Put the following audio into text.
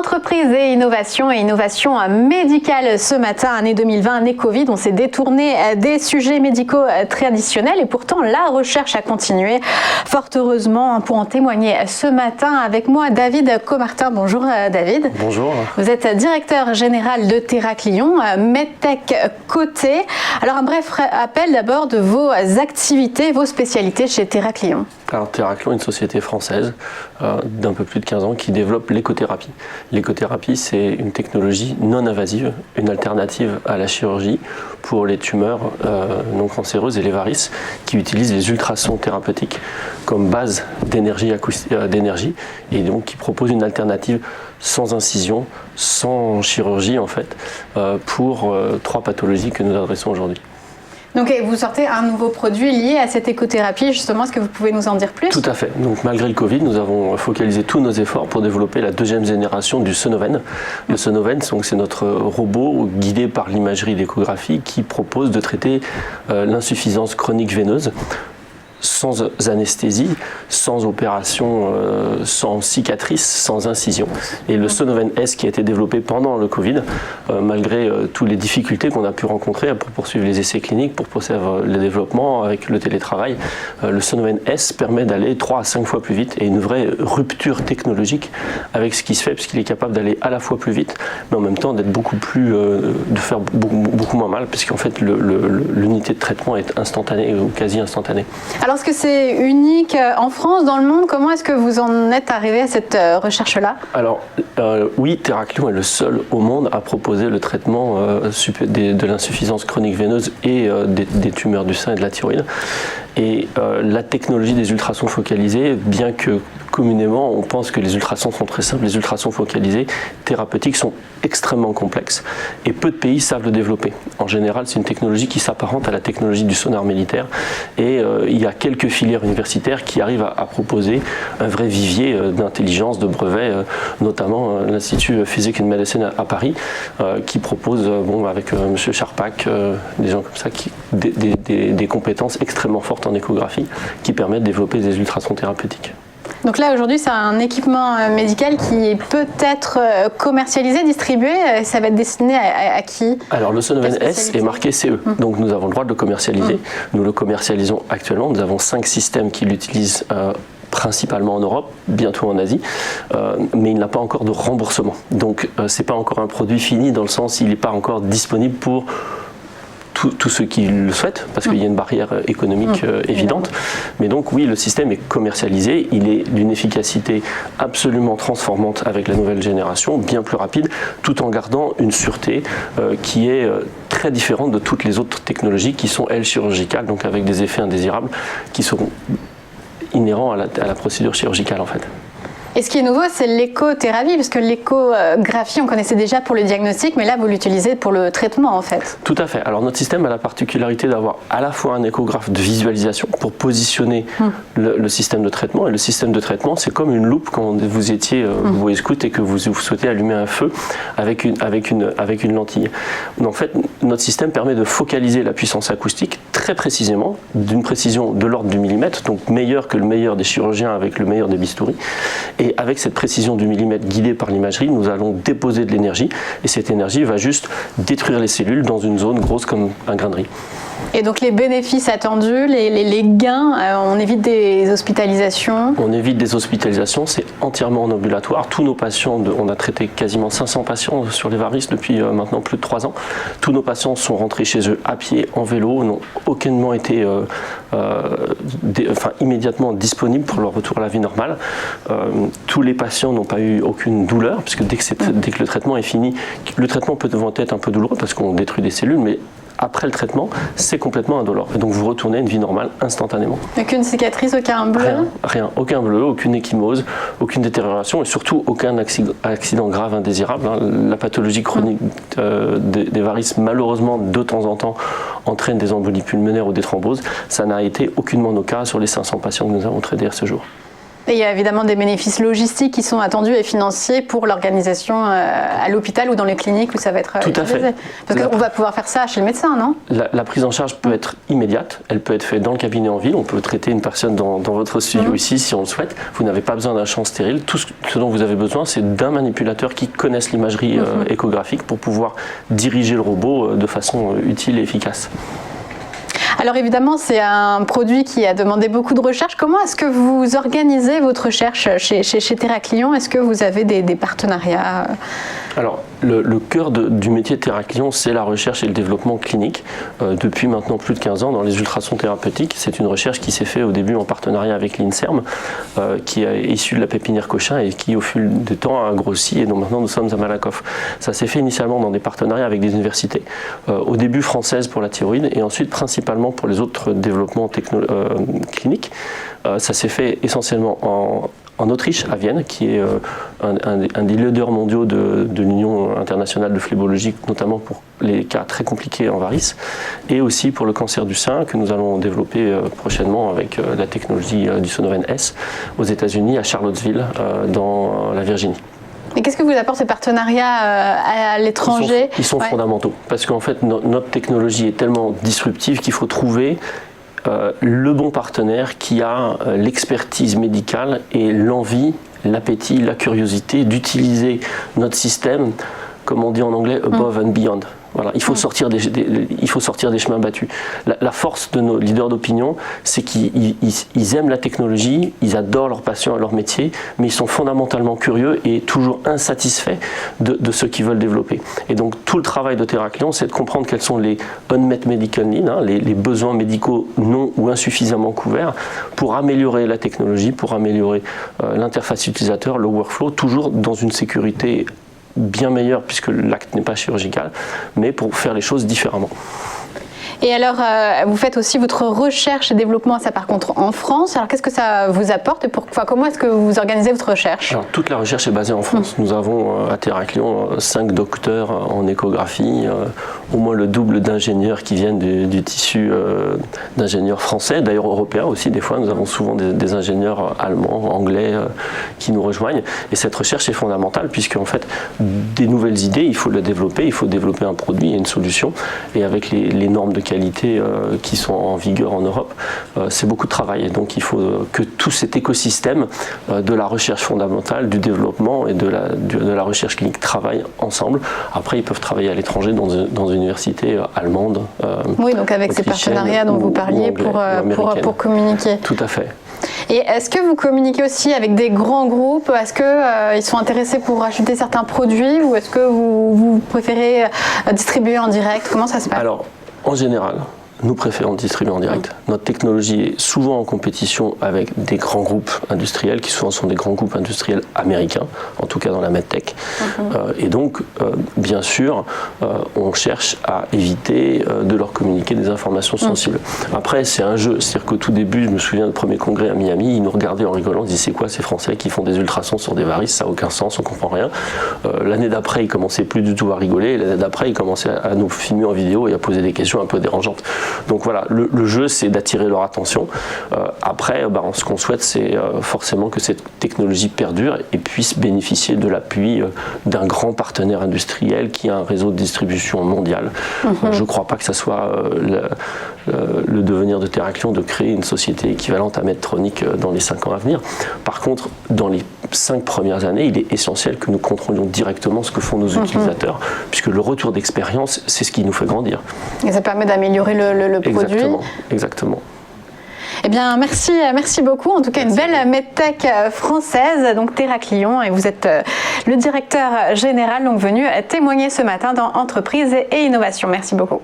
Entreprise et innovation médicale ce matin, année 2020, année Covid, on s'est détourné des sujets médicaux traditionnels et pourtant la recherche a continué. Fort heureusement, pour en témoigner ce matin avec moi, David Comartin. Bonjour David. Bonjour. Vous êtes directeur général de Théraklion, MedTech côté. Alors un bref rappel d'abord de vos activités, vos spécialités chez Théraklion. Alors Théraklion est une société française d'un peu plus de 15 ans qui développe l'écothérapie. L'écothérapie, c'est une technologie non invasive, une alternative à la chirurgie pour les tumeurs non cancéreuses et les varices qui utilisent les ultrasons thérapeutiques comme base d'énergie et donc qui propose une alternative sans incision, sans chirurgie en fait, pour 3 pathologies que nous adressons aujourd'hui. Donc vous sortez un nouveau produit lié à cette écothérapie, justement, est-ce que vous pouvez nous en dire plus? Tout à fait. Donc malgré le Covid, nous avons focalisé tous nos efforts pour développer la 2e génération du Sonoven. Le Sonoven, c'est notre robot guidé par l'imagerie d'échographie qui propose de traiter l'insuffisance chronique veineuse sans anesthésie, sans opération, sans cicatrice, sans incision. Et le Sonoven S qui a été développé pendant le Covid, malgré toutes les difficultés qu'on a pu rencontrer pour poursuivre les essais cliniques, pour poursuivre le développement avec le télétravail, le Sonoven S permet d'aller 3 à 5 fois plus vite et une vraie rupture technologique avec ce qui se fait, puisqu'il est capable d'aller à la fois plus vite, mais en même temps d'être beaucoup plus, de faire beaucoup moins mal, puisqu'en fait l'unité de traitement est instantanée ou quasi instantanée. Alors, est-ce que c'est unique en France, dans le monde? Comment est-ce que vous en êtes arrivé à cette recherche-là? Alors, oui, Théraklion est le seul au monde à proposer le traitement de l'insuffisance chronique veineuse et des tumeurs du sein et de la thyroïde. Et la technologie des ultrasons focalisés, bien que communément on pense que les ultrasons sont très simples, les ultrasons focalisés thérapeutiques sont extrêmement complexes et peu de pays savent le développer. En général, c'est une technologie qui s'apparente à la technologie du sonar militaire et il y a quelques filières universitaires qui arrivent à proposer un vrai vivier d'intelligence, de brevets, notamment l'Institut Physique and Medicine à Paris qui propose, avec M. Charpak, des gens comme ça, des compétences extrêmement fortes en échographie qui permettent de développer des ultrasons thérapeutiques. Donc là, aujourd'hui, c'est un équipement médical qui peut être commercialisé, distribué. Ça va être destiné à qui? Alors, le Sonoven S est marqué CE, donc nous avons le droit de le commercialiser. Nous le commercialisons actuellement. Nous avons 5 systèmes qui l'utilisent principalement en Europe, bientôt en Asie, mais il n'a pas encore de remboursement. Donc, ce n'est pas encore un produit fini dans le sens où il n'est pas encore disponible pour tous ceux qui le souhaitent, parce qu'il y a une barrière économique évidente. Mais donc oui, le système est commercialisé, il est d'une efficacité absolument transformante avec la nouvelle génération, bien plus rapide, tout en gardant une sûreté qui est très différente de toutes les autres technologies qui sont, elles, chirurgicales, donc avec des effets indésirables qui sont inhérents à la procédure chirurgicale en fait. Et ce qui est nouveau, c'est l'écothérapie, parce que l'échographie, on connaissait déjà pour le diagnostic, mais là, vous l'utilisez pour le traitement, en fait. Tout à fait. Alors, notre système a la particularité d'avoir à la fois un échographe de visualisation pour positionner le système de traitement. Et le système de traitement, c'est comme une loupe quand vous étiez Boy Scout et que vous souhaitez allumer un feu avec une lentille. Donc, en fait, notre système permet de focaliser la puissance acoustique très précisément, d'une précision de l'ordre du millimètre, donc meilleure que le meilleur des chirurgiens avec le meilleur des bistouris. Et avec cette précision du millimètre guidée par l'imagerie, nous allons déposer de l'énergie et cette énergie va juste détruire les cellules dans une zone grosse comme un grain de riz. Et donc les bénéfices attendus, les gains, on évite des hospitalisations? On évite des hospitalisations, c'est entièrement en ambulatoire. Tous nos patients, on a traité quasiment 500 patients sur les varices depuis maintenant plus de 3 ans. Tous nos patients sont rentrés chez eux à pied, en vélo, n'ont aucunement été immédiatement disponibles pour leur retour à la vie normale. Tous les patients n'ont pas eu aucune douleur, puisque dès que le traitement est fini, le traitement peut être un peu douloureux parce qu'on détruit des cellules, mais après le traitement, c'est complètement indolore. Et donc vous retournez à une vie normale instantanément. Aucune cicatrice, aucun bleu? Rien. Aucun bleu, aucune échymose, aucune détérioration et surtout aucun accident grave indésirable. La pathologie chronique des varices, malheureusement, de temps en temps, entraîne des embolies pulmonaires ou des thromboses. Ça n'a été aucunement nos cas sur les 500 patients que nous avons traités à ce jour. Et il y a évidemment des bénéfices logistiques qui sont attendus et financiers pour l'organisation à l'hôpital ou dans les cliniques où ça va être utilisé. Tout à fait. Parce qu'on va pouvoir faire ça chez le médecin, non? La prise en charge peut être immédiate, elle peut être faite dans le cabinet en ville, on peut traiter une personne dans votre studio ici si on le souhaite. Vous n'avez pas besoin d'un champ stérile, tout ce dont vous avez besoin c'est d'un manipulateur qui connaisse l'imagerie échographique pour pouvoir diriger le robot de façon utile et efficace. Alors évidemment, c'est un produit qui a demandé beaucoup de recherche. Comment est-ce que vous organisez votre recherche chez TerraClient? Est-ce que vous avez des partenariats? Alors, le cœur du métier de TerraClient, c'est la recherche et le développement clinique. Depuis maintenant plus de 15 ans dans les ultrasons thérapeutiques. C'est une recherche qui s'est faite au début en partenariat avec l'INSERM, qui est issue de la pépinière Cochin et qui au fil du temps a grossi et dont maintenant nous sommes à Malakoff. Ça s'est fait initialement dans des partenariats avec des universités. Au début françaises pour la thyroïde et ensuite principalement pour les autres développements cliniques. Ça s'est fait essentiellement en Autriche, à Vienne, qui est un des leaders mondiaux de l'Union internationale de phlébologie, notamment pour les cas très compliqués en varices, et aussi pour le cancer du sein, que nous allons développer prochainement avec la technologie du Sonoven S aux États-Unis, à Charlottesville, dans la Virginie. Et qu'est-ce que vous apporte ces partenariats à l'étranger? Ils sont fondamentaux, parce qu'en fait, notre technologie est tellement disruptive qu'il faut trouver le bon partenaire qui a l'expertise médicale et l'envie, l'appétit, la curiosité d'utiliser notre système, comme on dit en anglais, above and beyond. Voilà, il faut sortir des chemins battus. La force de nos leaders d'opinion, c'est qu'ils aiment la technologie, ils adorent leurs patients et leur métier, mais ils sont fondamentalement curieux et toujours insatisfaits de ce qu'ils veulent développer. Et donc tout le travail de TerraClient, c'est de comprendre quels sont les unmet medical needs, les besoins médicaux non ou insuffisamment couverts, pour améliorer la technologie, pour améliorer l'interface utilisateur, le workflow, toujours dans une sécurité bien meilleur puisque l'acte n'est pas chirurgical, mais pour faire les choses différemment. Et alors, vous faites aussi votre recherche et développement, ça par contre en France. Alors, qu'est-ce que ça vous apporte et comment est-ce que vous organisez votre recherche? Alors, toute la recherche est basée en France. Nous avons à TerraClient 5 docteurs en échographie, au moins le double d'ingénieurs qui viennent du tissu d'ingénieurs français, d'ailleurs européens aussi. Des fois, nous avons souvent des ingénieurs allemands, anglais qui nous rejoignent. Et cette recherche est fondamentale puisque en fait, des nouvelles idées, il faut le développer, il faut développer un produit et une solution. Et avec les normes de qualité qui sont en vigueur en Europe, c'est beaucoup de travail. Et donc il faut que tout cet écosystème de la recherche fondamentale, du développement et de la recherche clinique travaillent ensemble. Après, ils peuvent travailler à l'étranger dans une université allemande. Oui, donc avec ces partenariats dont vous parliez pour communiquer. Tout à fait. Et est-ce que vous communiquez aussi avec des grands groupes? Est-ce qu'ils sont intéressés pour acheter certains produits ou est-ce que vous préférez distribuer en direct? Comment ça se passe? Alors, en général, nous préférons distribuer en direct. Notre technologie est souvent en compétition avec des grands groupes industriels, qui souvent sont des grands groupes industriels américains, en tout cas dans la medtech. Et donc, bien sûr, on cherche à éviter de leur communiquer des informations sensibles. Après, c'est un jeu. C'est-à-dire qu'au tout début, je me souviens du premier congrès à Miami, ils nous regardaient en rigolant, ils disaient c'est quoi ces Français qui font des ultrasons sur des varices, ça n'a aucun sens, on ne comprend rien. L'année d'après, ils commençaient plus du tout à rigoler, et l'année d'après, ils commençaient à nous filmer en vidéo et à poser des questions un peu dérangeantes. Donc voilà, le jeu, c'est d'attirer leur attention. Après, ce qu'on souhaite, c'est forcément que cette technologie perdure et puisse bénéficier de l'appui d'un grand partenaire industriel qui a un réseau de distribution mondial. Je ne crois pas que ça soit le devenir de TerraClient de créer une société équivalente à Medtronic dans les 5 ans à venir. Par contre, dans les 5 premières années, il est essentiel que nous contrôlions directement ce que font nos utilisateurs, puisque le retour d'expérience, c'est ce qui nous fait grandir. Et ça permet d'améliorer le produit. Exactement. Eh bien, merci beaucoup. En tout cas, une belle medtech française, donc TerraClient, et vous êtes le directeur général, donc venu témoigner ce matin dans Entreprise et Innovation. Merci beaucoup.